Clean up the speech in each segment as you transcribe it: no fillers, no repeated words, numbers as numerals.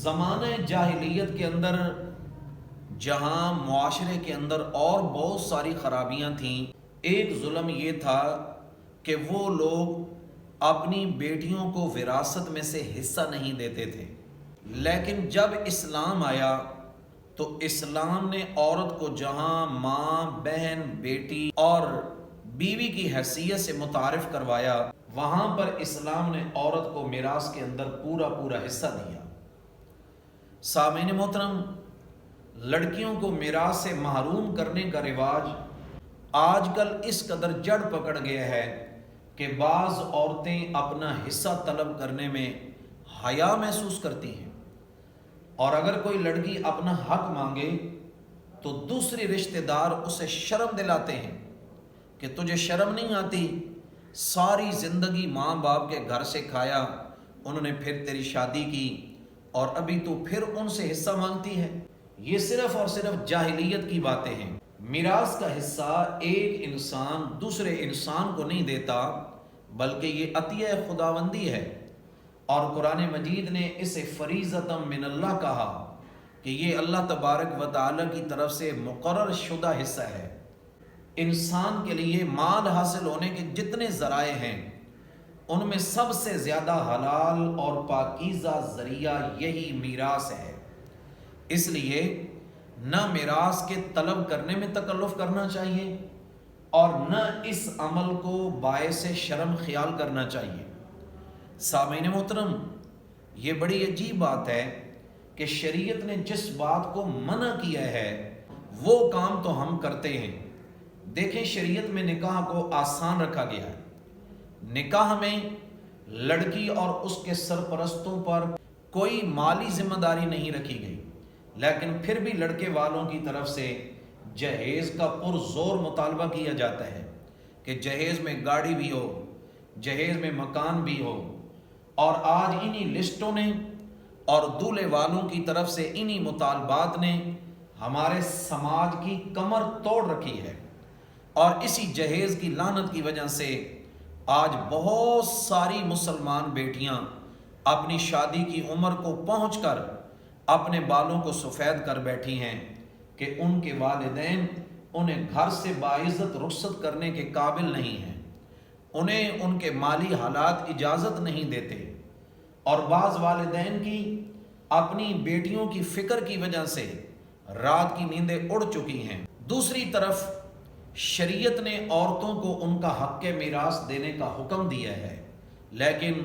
زمانہ جاہلیت کے اندر جہاں معاشرے کے اندر اور بہت ساری خرابیاں تھیں، ایک ظلم یہ تھا کہ وہ لوگ اپنی بیٹیوں کو وراثت میں سے حصہ نہیں دیتے تھے۔ لیکن جب اسلام آیا تو اسلام نے عورت کو جہاں ماں، بہن، بیٹی اور بیوی کی حیثیت سے متعارف کروایا، وہاں پر اسلام نے عورت کو میراث کے اندر پورا حصہ دیا۔ سامعین محترم، لڑکیوں کو میراث سے محروم کرنے کا رواج آج کل اس قدر جڑ پکڑ گیا ہے کہ بعض عورتیں اپنا حصہ طلب کرنے میں حیا محسوس کرتی ہیں، اور اگر کوئی لڑکی اپنا حق مانگے تو دوسری رشتہ دار اسے شرم دلاتے ہیں کہ تجھے شرم نہیں آتی، ساری زندگی ماں باپ کے گھر سے کھایا، انہوں نے پھر تیری شادی کی اور ابھی تو پھر ان سے حصہ مانگتی ہے۔ یہ صرف اور صرف جاہلیت کی باتیں ہیں۔ میراث کا حصہ ایک انسان دوسرے انسان کو نہیں دیتا، بلکہ یہ عطیہ خداوندی ہے، اور قرآن مجید نے اسے فریضۃ من اللہ کہا کہ یہ اللہ تبارک و تعالیٰ کی طرف سے مقرر شدہ حصہ ہے۔ انسان کے لیے مال حاصل ہونے کے جتنے ذرائع ہیں، ان میں سب سے زیادہ حلال اور پاکیزہ ذریعہ یہی میراث ہے۔ اس لیے نہ میراث کے طلب کرنے میں تکلف کرنا چاہیے اور نہ اس عمل کو باعث شرم خیال کرنا چاہیے۔ سامعین محترم، یہ بڑی عجیب بات ہے کہ شریعت نے جس بات کو منع کیا ہے وہ کام تو ہم کرتے ہیں۔ دیکھیں، شریعت میں نکاح کو آسان رکھا گیا ہے۔ نکاح میں لڑکی اور اس کے سرپرستوں پر کوئی مالی ذمہ داری نہیں رکھی گئی، لیکن پھر بھی لڑکے والوں کی طرف سے جہیز کا پرزور مطالبہ کیا جاتا ہے کہ جہیز میں گاڑی بھی ہو، جہیز میں مکان بھی ہو، اور آج انہی لسٹوں نے اور دولہے والوں کی طرف سے انہی مطالبات نے ہمارے سماج کی کمر توڑ رکھی ہے، اور اسی جہیز کی لعنت کی وجہ سے آج بہت ساری مسلمان بیٹیاں اپنی شادی کی عمر کو پہنچ کر اپنے بالوں کو سفید کر بیٹھی ہیں کہ ان کے والدین انہیں گھر سے باعزت رخصت کرنے کے قابل نہیں ہیں، انہیں ان کے مالی حالات اجازت نہیں دیتے، اور بعض والدین کی اپنی بیٹیوں کی فکر کی وجہ سے رات کی نیندیں اڑ چکی ہیں۔ دوسری طرف شریعت نے عورتوں کو ان کا حق میراث دینے کا حکم دیا ہے، لیکن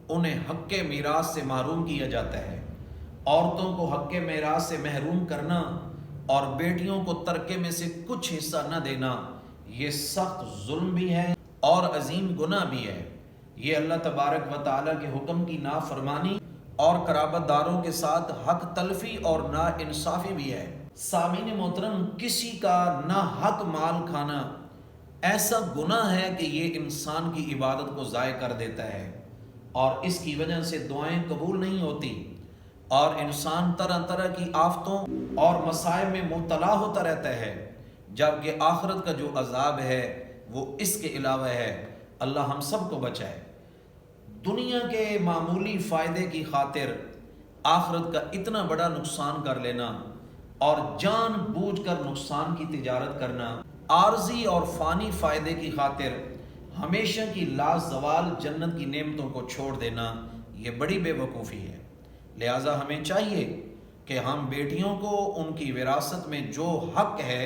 انہیں حق میراث سے محروم کیا جاتا ہے۔ عورتوں کو حق میراث سے محروم کرنا اور بیٹیوں کو ترکے میں سے کچھ حصہ نہ دینا، یہ سخت ظلم بھی ہے اور عظیم گناہ بھی ہے۔ یہ اللہ تبارک و تعالیٰ کے حکم کی نافرمانی اور قرابت داروں کے ساتھ حق تلفی اور نا انصافی بھی ہے۔ سامعین محترم، کسی کا نا حق مال کھانا ایسا گناہ ہے کہ یہ انسان کی عبادت کو ضائع کر دیتا ہے، اور اس کی وجہ سے دعائیں قبول نہیں ہوتی، اور انسان طرح طرح کی آفتوں اور مصائب میں مبتلا ہوتا رہتا ہے، جبکہ آخرت کا جو عذاب ہے وہ اس کے علاوہ ہے۔ اللہ ہم سب کو بچائے۔ دنیا کے معمولی فائدے کی خاطر آخرت کا اتنا بڑا نقصان کر لینا اور جان بوجھ کر نقصان کی تجارت کرنا، عارضی اور فانی فائدے کی خاطر ہمیشہ کی لازوال جنت کی نعمتوں کو چھوڑ دینا، یہ بڑی بے وقوفی ہے۔ لہٰذا ہمیں چاہیے کہ ہم بیٹیوں کو ان کی وراثت میں جو حق ہے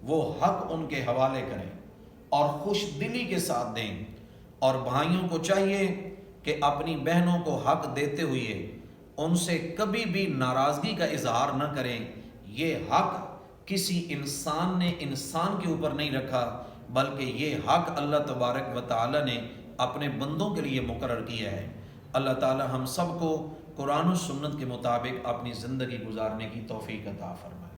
وہ حق ان کے حوالے کریں اور خوش دلی کے ساتھ دیں، اور بھائیوں کو چاہیے کہ اپنی بہنوں کو حق دیتے ہوئے ان سے کبھی بھی ناراضگی کا اظہار نہ کریں۔ یہ حق کسی انسان نے انسان کے اوپر نہیں رکھا، بلکہ یہ حق اللہ تبارک و تعالیٰ نے اپنے بندوں کے لیے مقرر کیا ہے۔ اللہ تعالیٰ ہم سب کو قرآن و سنت کے مطابق اپنی زندگی گزارنے کی توفیق عطا فرمائے۔